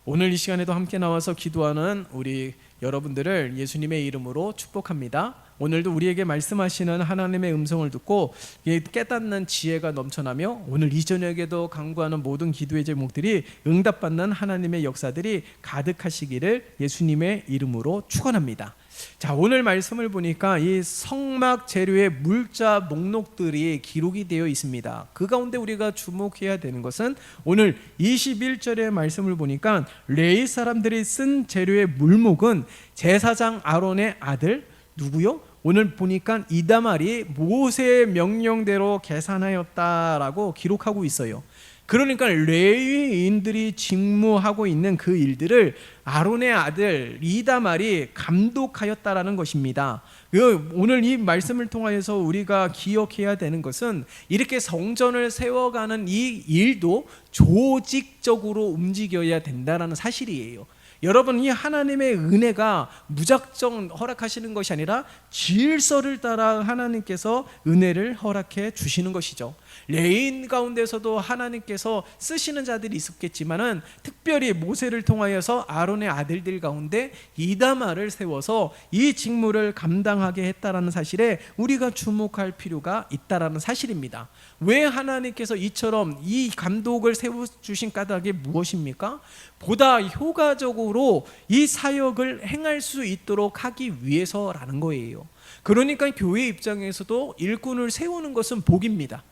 오늘 이 시간에도 함께 나와서 기도하는 우리 여러분들을 예수님의 이름으로 축복합니다. 오늘도 우리에게 말씀하시는 하나님의 음성을 듣고 깨닫는 지혜가 넘쳐나며 오늘 이 저녁에도 간구하는 모든 기도의 제목들이 응답받는 하나님의 역사들이 가득하시기를 예수님의 이름으로 축원합니다. 자, 오늘 말씀을 보니까 이 성막 재료의 물자 목록들이 기록이 되어 있습니다. 그 가운데 우리가 주목해야 되는 것은 오늘 21절의 말씀을 보니까 레위 사람들이 쓴 재료의 물목은 제사장 아론의 아들 누구요? 오늘 보니까 이다말이 모세의 명령대로 계산하였다라고 기록하고 있어요. 그러니까 레위인들이 직무하고 있는 그 일들을 아론의 아들 이다말이 감독하였다라는 것입니다. 오늘 이 말씀을 통하여서 우리가 기억해야 되는 것은 이렇게 성전을 세워가는 이 일도 조직적으로 움직여야 된다는 사실이에요. 여러분, 이 하나님의 은혜가 무작정 허락하시는 것이 아니라 질서를 따라 하나님께서 은혜를 허락해 주시는 것이죠. 레위인 가운데서도 하나님께서 쓰시는 자들이 있었겠지만은 특별히 모세를 통하여서 아론의 아들들 가운데 이다말을 세워서 이 직무를 감당하게 했다라는 사실에 우리가 주목할 필요가 있다라는 사실입니다. 왜 하나님께서 이처럼 이 감독을 세워주신 까닭이 무엇입니까? 보다 효과적으로 이 사역을 행할 수 있도록 하기 위해서라는 거예요. 그러니까 교회 입장에서도 일꾼을 세우는 것은 복입니다.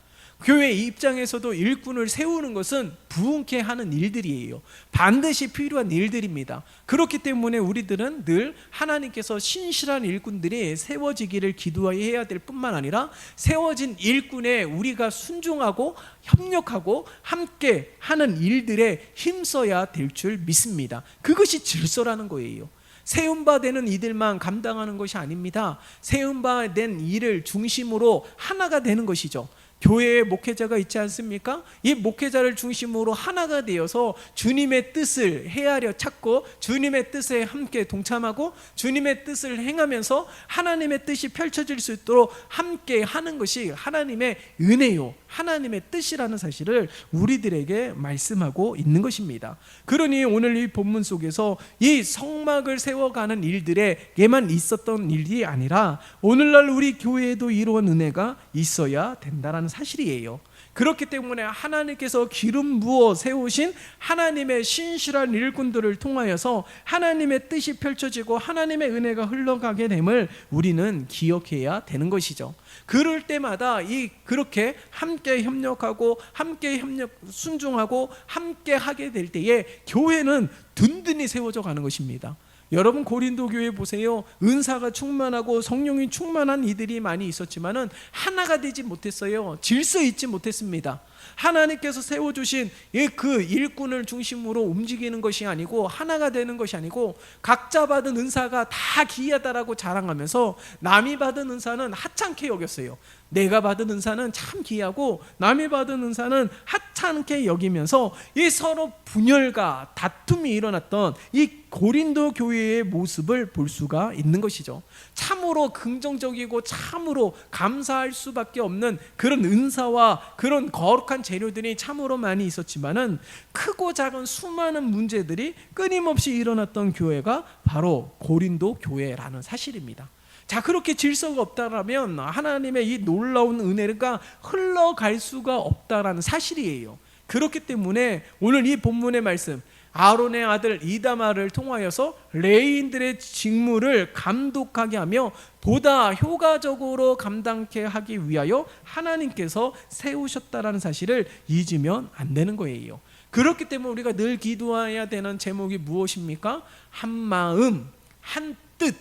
교회 입장에서도 일꾼을 세우는 것은 부흥케 하는 일들이에요. 반드시 필요한 일들입니다. 그렇기 때문에 우리들은 늘 하나님께서 신실한 일꾼들이 세워지기를 기도해야 될 뿐만 아니라 세워진 일꾼에 우리가 순종하고 협력하고 함께 하는 일들에 힘써야 될 줄 믿습니다. 그것이 질서라는 거예요. 세움받는 이들만 감당하는 것이 아닙니다. 세움받은 일을 중심으로 하나가 되는 것이죠. 교회에 목회자가 있지 않습니까? 이 목회자를 중심으로 하나가 되어서 주님의 뜻을 헤아려 찾고 주님의 뜻에 함께 동참하고 주님의 뜻을 행하면서 하나님의 뜻이 펼쳐질 수 있도록 함께 하는 것이 하나님의 은혜요, 하나님의 뜻이라는 사실을 우리들에게 말씀하고 있는 것입니다. 그러니 오늘 이 본문 속에서 이 성막을 세워가는 일들에게만 있었던 일이 아니라 오늘날 우리 교회에도 이러한 은혜가 있어야 된다는 사실이에요. 그렇기 때문에 하나님께서 기름 부어 세우신 하나님의 신실한 일꾼들을 통하여서 하나님의 뜻이 펼쳐지고 하나님의 은혜가 흘러가게 됨을 우리는 기억해야 되는 것이죠. 그럴 때마다 그렇게 함께 협력하고 함께 순종하고 함께 하게 될 때에 교회는 든든히 세워져 가는 것입니다. 여러분, 고린도 교회 보세요. 은사가 충만하고 성령이 충만한 이들이 많이 있었지만은 하나가 되지 못했어요. 질서 있지 못했습니다. 하나님께서 세워주신 그 일꾼을 중심으로 움직이는 것이 아니고 하나가 되는 것이 아니고 각자 받은 은사가 다 기이하다라고 자랑하면서 남이 받은 은사는 하찮게 여겼어요. 내가 받은 은사는 참 귀하고 남이 받은 은사는 하찮게 여기면서 이 서로 분열과 다툼이 일어났던 이 고린도 교회의 모습을 볼 수가 있는 것이죠. 참으로 긍정적이고 참으로 감사할 수밖에 없는 그런 은사와 그런 거룩한 재료들이 참으로 많이 있었지만은 크고 작은 수많은 문제들이 끊임없이 일어났던 교회가 바로 고린도 교회라는 사실입니다. 자, 그렇게 질서가 없다라면 하나님의 이 놀라운 은혜가 흘러갈 수가 없다라는 사실이에요. 그렇기 때문에 오늘 이 본문의 말씀, 아론의 아들 이다말을 통하여서 레위인들의 직무를 감독하게 하며 보다 효과적으로 감당케 하기 위하여 하나님께서 세우셨다라는 사실을 잊으면 안 되는 거예요. 그렇기 때문에 우리가 늘 기도해야 되는 제목이 무엇입니까? 한 마음, 한 뜻,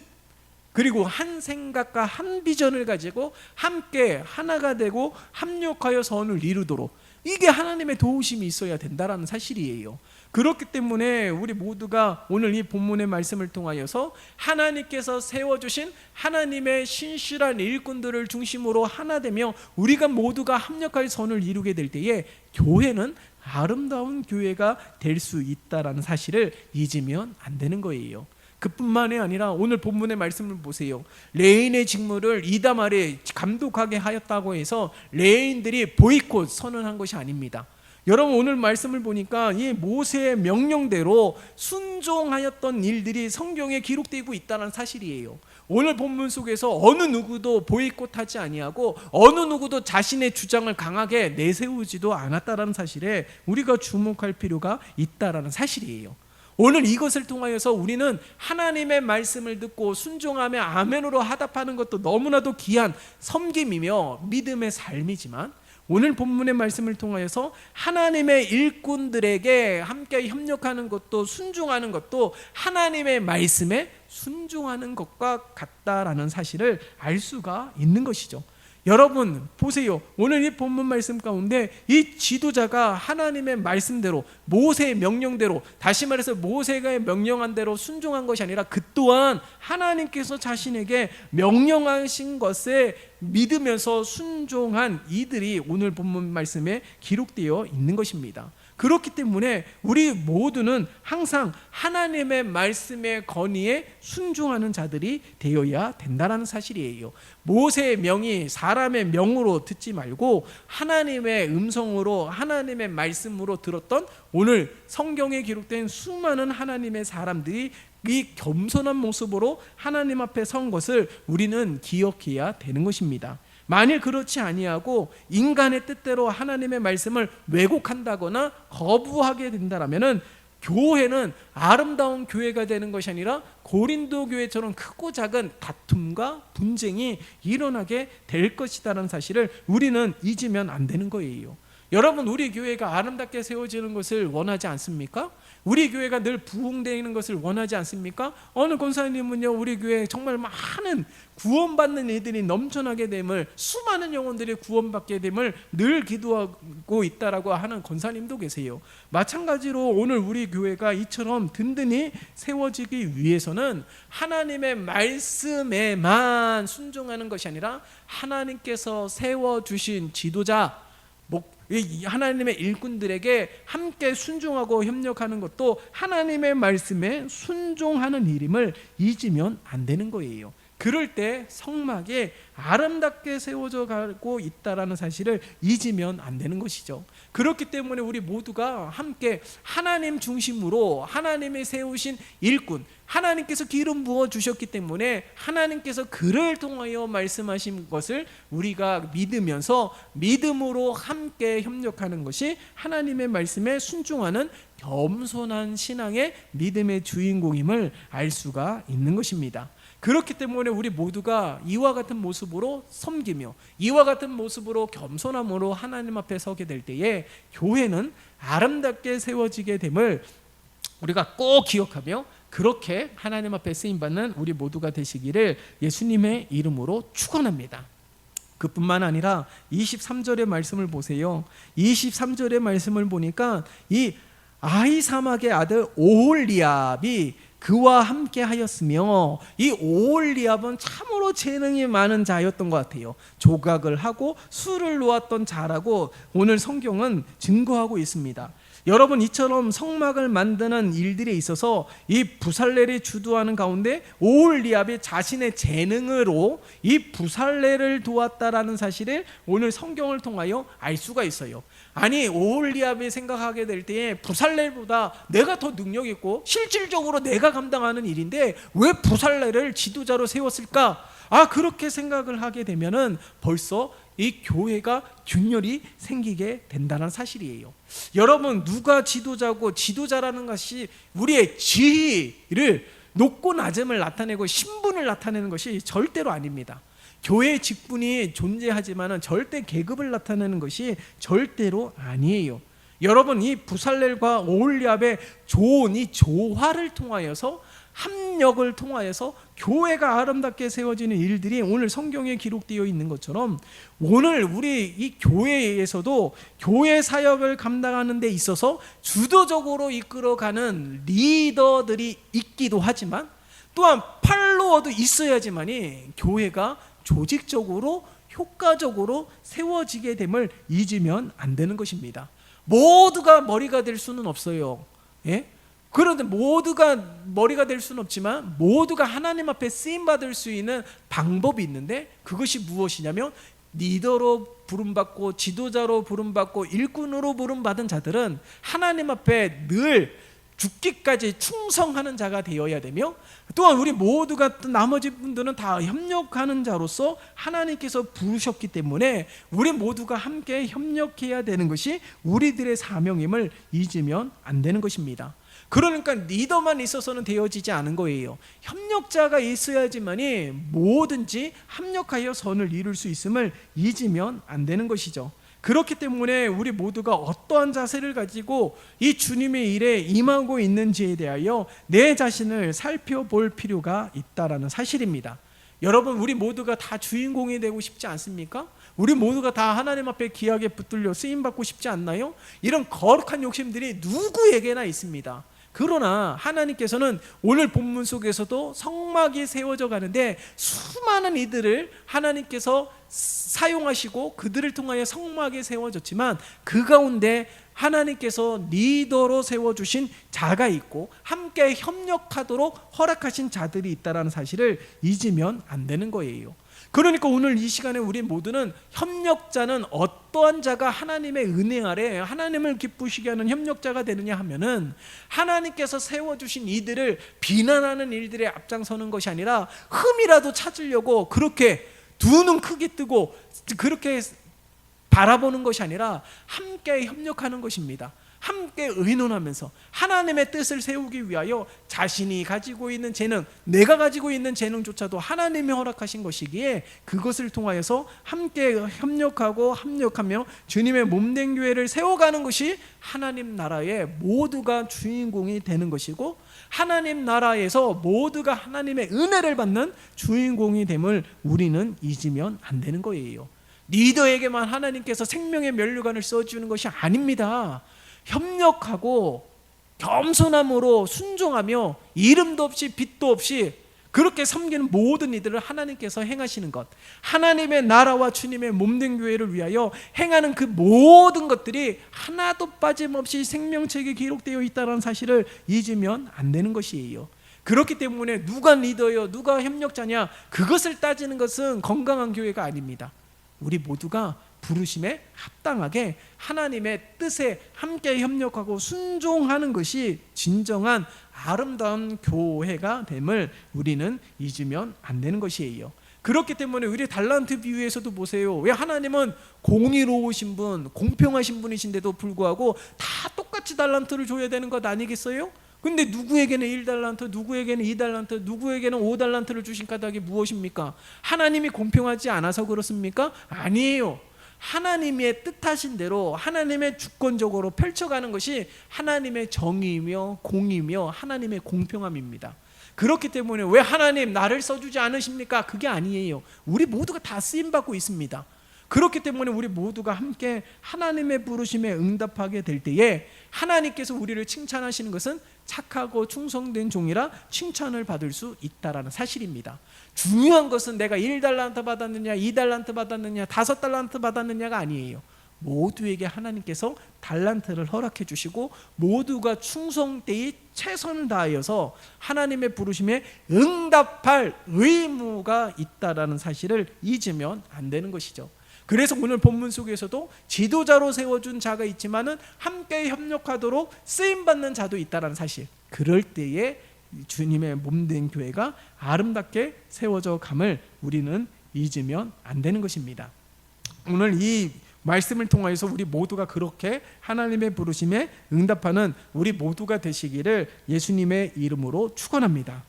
그리고 한 생각과 한 비전을 가지고 함께 하나가 되고 합력하여 선을 이루도록, 이게 하나님의 도우심이 있어야 된다라는 사실이에요. 그렇기 때문에 우리 모두가 오늘 이 본문의 말씀을 통하여서 하나님께서 세워주신 하나님의 신실한 일꾼들을 중심으로 하나 되며 우리가 모두가 합력할 선을 이루게 될 때에 교회는 아름다운 교회가 될 수 있다라는 사실을 잊으면 안 되는 거예요. 그뿐만이 아니라 오늘 본문의 말씀을 보세요. 레위인의 직무를 이다말이 감독하게 하였다고 해서 레위인들이 보이콧 선언한 것이 아닙니다. 여러분 오늘 말씀을 보니까 이 모세의 명령대로 순종하였던 일들이 성경에 기록되고 있다는 사실이에요. 오늘 본문 속에서 어느 누구도 보이콧하지 아니하고 어느 누구도 자신의 주장을 강하게 내세우지도 않았다라는 사실에 우리가 주목할 필요가 있다라는 사실이에요. 오늘 이것을 통하여서 우리는 하나님의 말씀을 듣고 순종하며 아멘으로 화답하는 것도 너무나도 귀한 섬김이며 믿음의 삶이지만, 오늘 본문의 말씀을 통하여서 하나님의 일꾼들에게 함께 협력하는 것도 순종하는 것도 하나님의 말씀에 순종하는 것과 같다라는 사실을 알 수가 있는 것이죠. 여러분 보세요. 오늘 이 본문 말씀 가운데 이 지도자가 하나님의 말씀대로, 모세의 명령대로, 다시 말해서 모세가 명령한 대로 순종한 것이 아니라 그 또한 하나님께서 자신에게 명령하신 것에 믿으면서 순종한 이들이 오늘 본문 말씀에 기록되어 있는 것입니다. 그렇기 때문에 우리 모두는 항상 하나님의 말씀의 건의에 순종하는 자들이 되어야 된다는 사실이에요. 모세의 명이 사람의 명으로 듣지 말고 하나님의 음성으로, 하나님의 말씀으로 들었던 오늘 성경에 기록된 수많은 하나님의 사람들이 이 겸손한 모습으로 하나님 앞에 선 것을 우리는 기억해야 되는 것입니다. 만일 그렇지 아니하고 인간의 뜻대로 하나님의 말씀을 왜곡한다거나 거부하게 된다라면은 교회는 아름다운 교회가 되는 것이 아니라 고린도 교회처럼 크고 작은 다툼과 분쟁이 일어나게 될 것이다라는 사실을 우리는 잊으면 안 되는 거예요. 여러분, 우리 교회가 아름답게 세워지는 것을 원하지 않습니까? 우리 교회가 늘 부흥되는 것을 원하지 않습니까? 어느 권사님은요, 우리 교회에 정말 많은 구원받는 이들이 넘쳐나게 됨을, 수많은 영혼들이 구원받게 됨을 늘 기도하고 있다라고 하는 권사님도 계세요. 마찬가지로 오늘 우리 교회가 이처럼 든든히 세워지기 위해서는 하나님의 말씀에만 순종하는 것이 아니라 하나님께서 세워주신 지도자, 하나님의 일꾼들에게 함께 순종하고 협력하는 것도 하나님의 말씀에 순종하는 일임을 잊으면 안 되는 거예요. 그럴 때 성막이 아름답게 세워져 가고 있다라는 사실을 잊으면 안 되는 것이죠. 그렇기 때문에 우리 모두가 함께 하나님 중심으로 하나님이 세우신 일꾼, 하나님께서 기름 부어 주셨기 때문에 하나님께서 그를 통하여 말씀하신 것을 우리가 믿으면서 믿음으로 함께 협력하는 것이 하나님의 말씀에 순종하는 겸손한 신앙의 믿음의 주인공임을 알 수가 있는 것입니다. 그렇기 때문에 우리 모두가 이와 같은 모습으로 섬기며 이와 같은 모습으로 겸손함으로 하나님 앞에 서게 될 때에 교회는 아름답게 세워지게 됨을 우리가 꼭 기억하며 그렇게 하나님 앞에 쓰임받는 우리 모두가 되시기를 예수님의 이름으로 축원합니다. 그뿐만 아니라 23절의 말씀을 보세요. 23절의 말씀을 보니까 이 아히사막의 아들 오홀리압이 그와 함께 하였으며, 이 오홀리압은 참으로 재능이 많은 자였던 것 같아요. 조각을 하고 술을 놓았던 자라고 오늘 성경은 증거하고 있습니다. 여러분, 이처럼 성막을 만드는 일들에 있어서 이 부살렐이 주도하는 가운데 오홀리압이 자신의 재능으로 이 부살렐을 도왔다라는 사실을 오늘 성경을 통하여 알 수가 있어요. 아니, 오홀리압이 생각하게 될 때에 부살렐보다 내가 더 능력 있고 실질적으로 내가 감당하는 일인데 왜 부살렐을 지도자로 세웠을까? 그렇게 생각을 하게 되면은 벌써 이 교회가 균열이 생기게 된다는 사실이에요. 여러분, 누가 지도자고, 지도자라는 것이 우리의 지위를, 높고 낮음을 나타내고 신분을 나타내는 것이 절대로 아닙니다. 교회의 직분이 존재하지만 절대 계급을 나타내는 것이 절대로 아니에요. 여러분, 이 부살렐과 오홀리압의 좋은 이 조화를 통하여서, 합력을 통하여서 교회가 아름답게 세워지는 일들이 오늘 성경에 기록되어 있는 것처럼 오늘 우리 이 교회에서도 교회 사역을 감당하는 데 있어서 주도적으로 이끌어가는 리더들이 있기도 하지만 또한 팔로워도 있어야지만이 교회가 조직적으로 효과적으로 세워지게 됨을 잊으면 안 되는 것입니다. 모두가 머리가 될 수는 없어요. 그런데 모두가 머리가 될 수는 없지만 모두가 하나님 앞에 쓰임받을 수 있는 방법이 있는데 그것이 무엇이냐면 리더로 부름받고 지도자로 부름받고 일꾼으로 부름받은 자들은 하나님 앞에 늘 죽기까지 충성하는 자가 되어야 되며, 또한 우리 모두가 나머지 분들은 다 협력하는 자로서 하나님께서 부르셨기 때문에 우리 모두가 함께 협력해야 되는 것이 우리들의 사명임을 잊으면 안 되는 것입니다. 그러니까 리더만 있어서는 되어지지 않은 거예요. 협력자가 있어야지만이 뭐든지 합력하여 선을 이룰 수 있음을 잊으면 안 되는 것이죠. 그렇기 때문에 우리 모두가 어떠한 자세를 가지고 이 주님의 일에 임하고 있는지에 대하여 내 자신을 살펴볼 필요가 있다라는 사실입니다. 여러분, 우리 모두가 다 주인공이 되고 싶지 않습니까? 우리 모두가 다 하나님 앞에 귀하게 붙들려 쓰임받고 싶지 않나요? 이런 거룩한 욕심들이 누구에게나 있습니다. 그러나 하나님께서는 오늘 본문 속에서도 성막이 세워져 가는데 수많은 이들을 하나님께서 사용하시고 그들을 통하여 성막이 세워졌지만 그 가운데 하나님께서 리더로 세워주신 자가 있고 함께 협력하도록 허락하신 자들이 있다는 사실을 잊으면 안 되는 거예요. 그러니까 오늘 이 시간에 우리 모두는 협력자는 어떠한 자가 하나님의 은혜 아래 하나님을 기쁘시게 하는 협력자가 되느냐 하면은 하나님께서 세워주신 이들을 비난하는 일들에 앞장서는 것이 아니라 흠이라도 찾으려고 그렇게 두 눈 크게 뜨고 그렇게 바라보는 것이 아니라 함께 협력하는 것입니다. 함께 의논하면서 하나님의 뜻을 세우기 위하여 자신이 가지고 있는 재능, 내가 가지고 있는 재능조차도 하나님이 허락하신 것이기에 그것을 통하여서 함께 협력하고 합력하며 주님의 몸된 교회를 세워가는 것이 하나님 나라의 모두가 주인공이 되는 것이고, 하나님 나라에서 모두가 하나님의 은혜를 받는 주인공이 됨을 우리는 잊으면 안 되는 거예요. 리더에게만 하나님께서 생명의 면류관을 써주는 것이 아닙니다. 협력하고 겸손함으로 순종하며 이름도 없이 빛도 없이 그렇게 섬기는 모든 이들을 하나님께서 행하시는 것, 하나님의 나라와 주님의 몸된 교회를 위하여 행하는 그 모든 것들이 하나도 빠짐없이 생명책에 기록되어 있다는 사실을 잊으면 안 되는 것이에요. 그렇기 때문에 누가 리더요, 누가 협력자냐, 그것을 따지는 것은 건강한 교회가 아닙니다. 우리 모두가 부르심에 합당하게 하나님의 뜻에 함께 협력하고 순종하는 것이 진정한 아름다운 교회가 됨을 우리는 잊으면 안 되는 것이에요. 그렇기 때문에 우리 달란트 비유에서도 보세요. 왜 하나님은 공의로우신 분, 공평하신 분이신데도 불구하고 다 똑같이 달란트를 줘야 되는 것 아니겠어요? 근데 누구에게는 1달란트, 누구에게는 2달란트, 누구에게는 5달란트를 주신 까닭이 무엇입니까? 하나님이 공평하지 않아서 그렇습니까? 아니에요. 하나님의 뜻하신 대로 하나님의 주권적으로 펼쳐가는 것이 하나님의 정의이며 공의이며 하나님의 공평함입니다. 그렇기 때문에 왜 하나님 나를 써주지 않으십니까? 그게 아니에요. 우리 모두가 다 쓰임받고 있습니다. 그렇기 때문에 우리 모두가 함께 하나님의 부르심에 응답하게 될 때에 하나님께서 우리를 칭찬하시는 것은 착하고 충성된 종이라 칭찬을 받을 수 있다라는 사실입니다. 중요한 것은 내가 1달란트 받았느냐, 2달란트 받았느냐, 5달란트 받았느냐가 아니에요. 모두에게 하나님께서 달란트를 허락해 주시고 모두가 충성되이 최선을 다하여서 하나님의 부르심에 응답할 의무가 있다라는 사실을 잊으면 안 되는 것이죠. 그래서 오늘 본문 속에서도 지도자로 세워준 자가 있지만은 함께 협력하도록 쓰임받는 자도 있다는 사실, 그럴 때에 주님의 몸된 교회가 아름답게 세워져 감을 우리는 잊으면 안 되는 것입니다. 오늘 이 말씀을 통하여서 우리 모두가 그렇게 하나님의 부르심에 응답하는 우리 모두가 되시기를 예수님의 이름으로 축원합니다.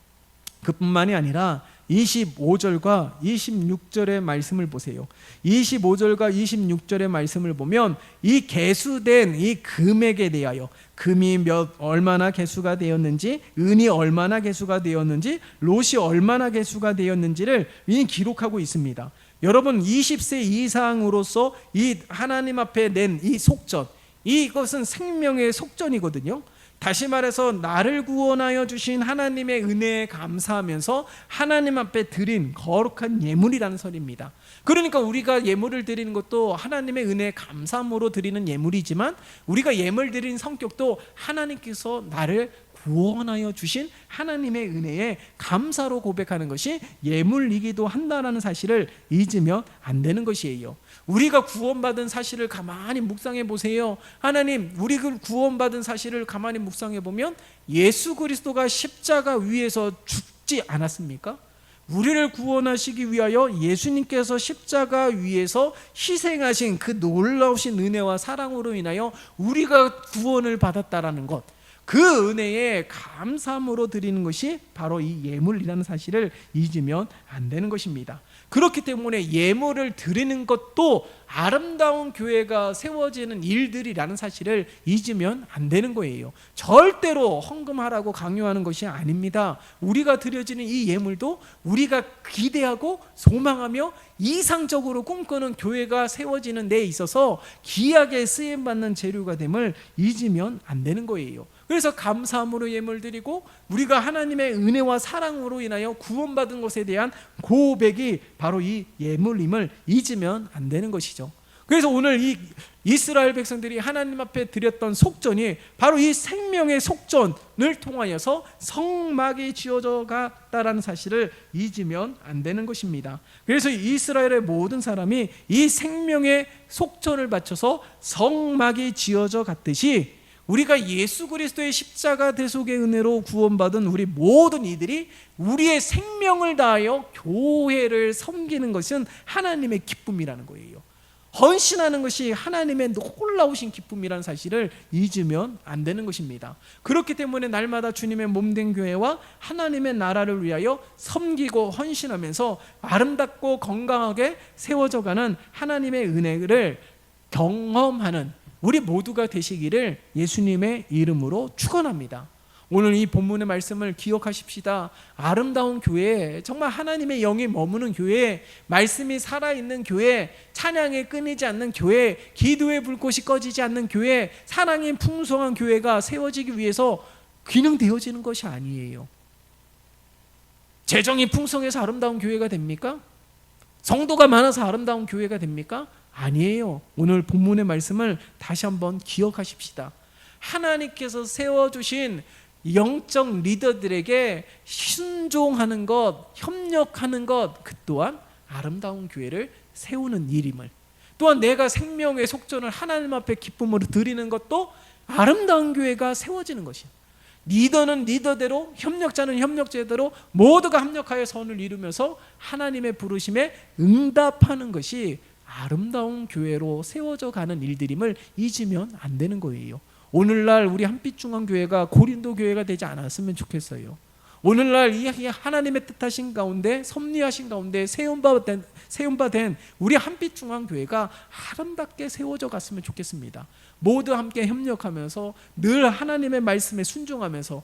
그뿐만이 아니라 25절과 26절의 말씀을 보세요. 25절과 26절의 말씀을 보면 이 계수된 이 금액에 대하여, 금이 얼마나 계수가 되었는지, 은이 얼마나 계수가 되었는지, 롯이 얼마나 계수가 되었는지를 기록하고 있습니다. 여러분, 20세 이상으로서 이 하나님 앞에 낸 이 속전, 이것은 생명의 속전이거든요. 다시 말해서 나를 구원하여 주신 하나님의 은혜에 감사하면서 하나님 앞에 드린 거룩한 예물이라는 설입니다. 그러니까 우리가 예물을 드리는 것도 하나님의 은혜에 감사함으로 드리는 예물이지만 우리가 예물 드리는 성격도 하나님께서 나를 구원하여 주신 하나님의 은혜에 감사로 고백하는 것이 예물이기도 한다라는 사실을 잊으면 안 되는 것이에요. 우리가 구원받은 사실을 가만히 묵상해 보세요. 하나님, 우리가 구원받은 사실을 가만히 묵상해 보면 예수 그리스도가 십자가 위에서 죽지 않았습니까? 우리를 구원하시기 위하여 예수님께서 십자가 위에서 희생하신 그 놀라우신 은혜와 사랑으로 인하여 우리가 구원을 받았다라는 것, 그 은혜에 감사함으로 드리는 것이 바로 이 예물이라는 사실을 잊으면 안 되는 것입니다. 그렇기 때문에 예물을 드리는 것도 아름다운 교회가 세워지는 일들이라는 사실을 잊으면 안 되는 거예요. 절대로 헌금하라고 강요하는 것이 아닙니다. 우리가 드려지는 이 예물도 우리가 기대하고 소망하며 이상적으로 꿈꾸는 교회가 세워지는 데 있어서 귀하게 쓰임받는 재료가 됨을 잊으면 안 되는 거예요. 그래서 감사함으로 예물 드리고 우리가 하나님의 은혜와 사랑으로 인하여 구원받은 것에 대한 고백이 바로 이 예물임을 잊으면 안 되는 것이죠. 그래서 오늘 이 이스라엘 백성들이 하나님 앞에 드렸던 속전이 바로 이 생명의 속전을 통하여서 성막이 지어져 갔다라는 사실을 잊으면 안 되는 것입니다. 그래서 이스라엘의 모든 사람이 이 생명의 속전을 바쳐서 성막이 지어져 갔듯이 우리가 예수 그리스도의 십자가 대속의 은혜로 구원받은 우리 모든 이들이 우리의 생명을 다하여 교회를 섬기는 것은 하나님의 기쁨이라는 거예요. 헌신하는 것이 하나님의 놀라우신 기쁨이라는 사실을 잊으면 안 되는 것입니다. 그렇기 때문에 날마다 주님의 몸된 교회와 하나님의 나라를 위하여 섬기고 헌신하면서 아름답고 건강하게 세워져가는 하나님의 은혜를 경험하는 우리 모두가 되시기를 예수님의 이름으로 축원합니다. 오늘 이 본문의 말씀을 기억하십시다. 아름다운 교회, 정말 하나님의 영이 머무는 교회, 말씀이 살아있는 교회, 찬양이 끊이지 않는 교회, 기도의 불꽃이 꺼지지 않는 교회, 사랑이 풍성한 교회가 세워지기 위해서 기능되어지는 것이 아니에요. 재정이 풍성해서 아름다운 교회가 됩니까? 성도가 많아서 아름다운 교회가 됩니까? 아니에요. 오늘 본문의 말씀을 다시 한번 기억하십시다. 하나님께서 세워주신 영적 리더들에게 순종하는 것, 협력하는 것, 그 또한 아름다운 교회를 세우는 일임을, 또한 내가 생명의 속전을 하나님 앞에 기쁨으로 드리는 것도 아름다운 교회가 세워지는 것이에요. 리더는 리더대로, 협력자는 협력자대로 모두가 합력하여 선을 이루면서 하나님의 부르심에 응답하는 것이 아름다운 교회로 세워져 가는 일들임을 잊으면 안 되는 거예요. 오늘날 우리 한빛중앙교회가 고린도 교회가 되지 않았으면 좋겠어요. 오늘날 이 하나님의 뜻하신 가운데, 섭리하신 가운데 세움바 된 우리 한빛중앙교회가 아름답게 세워져 갔으면 좋겠습니다. 모두 함께 협력하면서 늘 하나님의 말씀에 순종하면서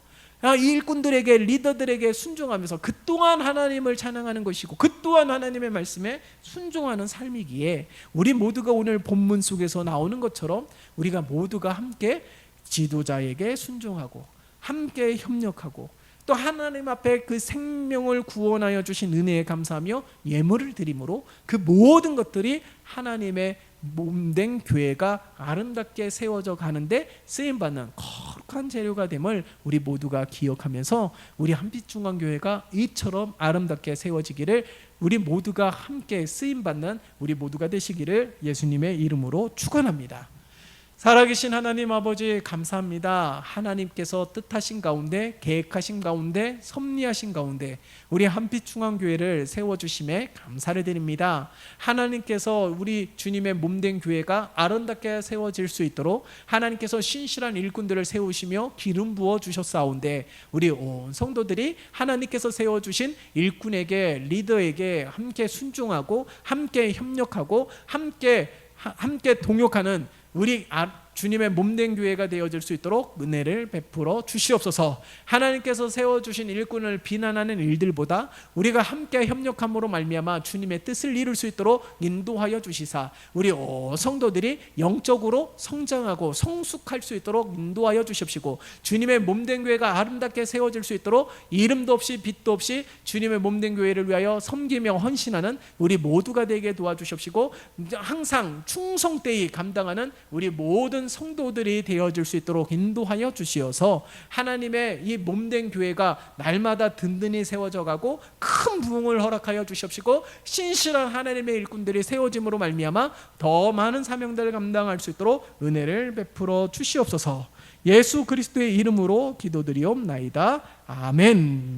이 일꾼들에게, 리더들에게 순종하면서 그 또한 하나님을 찬양하는 것이고 그 또한 하나님의 말씀에 순종하는 삶이기에 우리 모두가 오늘 본문 속에서 나오는 것처럼 우리가 모두가 함께 지도자에게 순종하고 함께 협력하고 또 하나님 앞에 그 생명을 구원하여 주신 은혜에 감사하며 예물을 드림으로 그 모든 것들이 하나님의 몸된 교회가 아름답게 세워져 가는데 쓰임받는 거룩한 재료가 됨을 우리 모두가 기억하면서 우리 한빛중앙교회가 이처럼 아름답게 세워지기를 우리 모두가 함께 쓰임받는 우리 모두가 되시기를 예수님의 이름으로 축원합니다. 살아계신 하나님 아버지 감사합니다. 하나님께서 뜻하신 가운데, 계획하신 가운데, 섭리하신 가운데 우리 한빛중앙교회를 세워주심에 감사를 드립니다. 하나님께서 우리 주님의 몸된 교회가 아름답게 세워질 수 있도록 하나님께서 신실한 일꾼들을 세우시며 기름 부어 주셨사온데 우리 온 성도들이 하나님께서 세워주신 일꾼에게, 리더에게 함께 순종하고 함께 협력하고 함께 동역하는 우리 주님의 몸된 교회가 되어질 수 있도록 은혜를 베풀어 주시옵소서. 하나님께서 세워주신 일꾼을 비난하는 일들보다 우리가 함께 협력함으로 말미암아 주님의 뜻을 이룰 수 있도록 인도하여 주시사 우리 성도들이 영적으로 성장하고 성숙할 수 있도록 인도하여 주십시고 주님의 몸된 교회가 아름답게 세워질 수 있도록 이름도 없이 빛도 없이 주님의 몸된 교회를 위하여 섬기며 헌신하는 우리 모두가 되게 도와주십시고 항상 충성되이 감당하는 우리 모든 모든 성도들이 되어질 수 있도록 인도하여 주시어서 하나님의 이 몸된 교회가 날마다 든든히 세워져 가고 큰 부흥을 허락하여 주시옵시고 신실한 하나님의 일꾼들이 세워짐으로 말미암아 더 많은 사명들을 감당할 수 있도록 은혜를 베풀어 주시옵소서. 예수 그리스도의 이름으로 기도드리옵나이다. 아멘.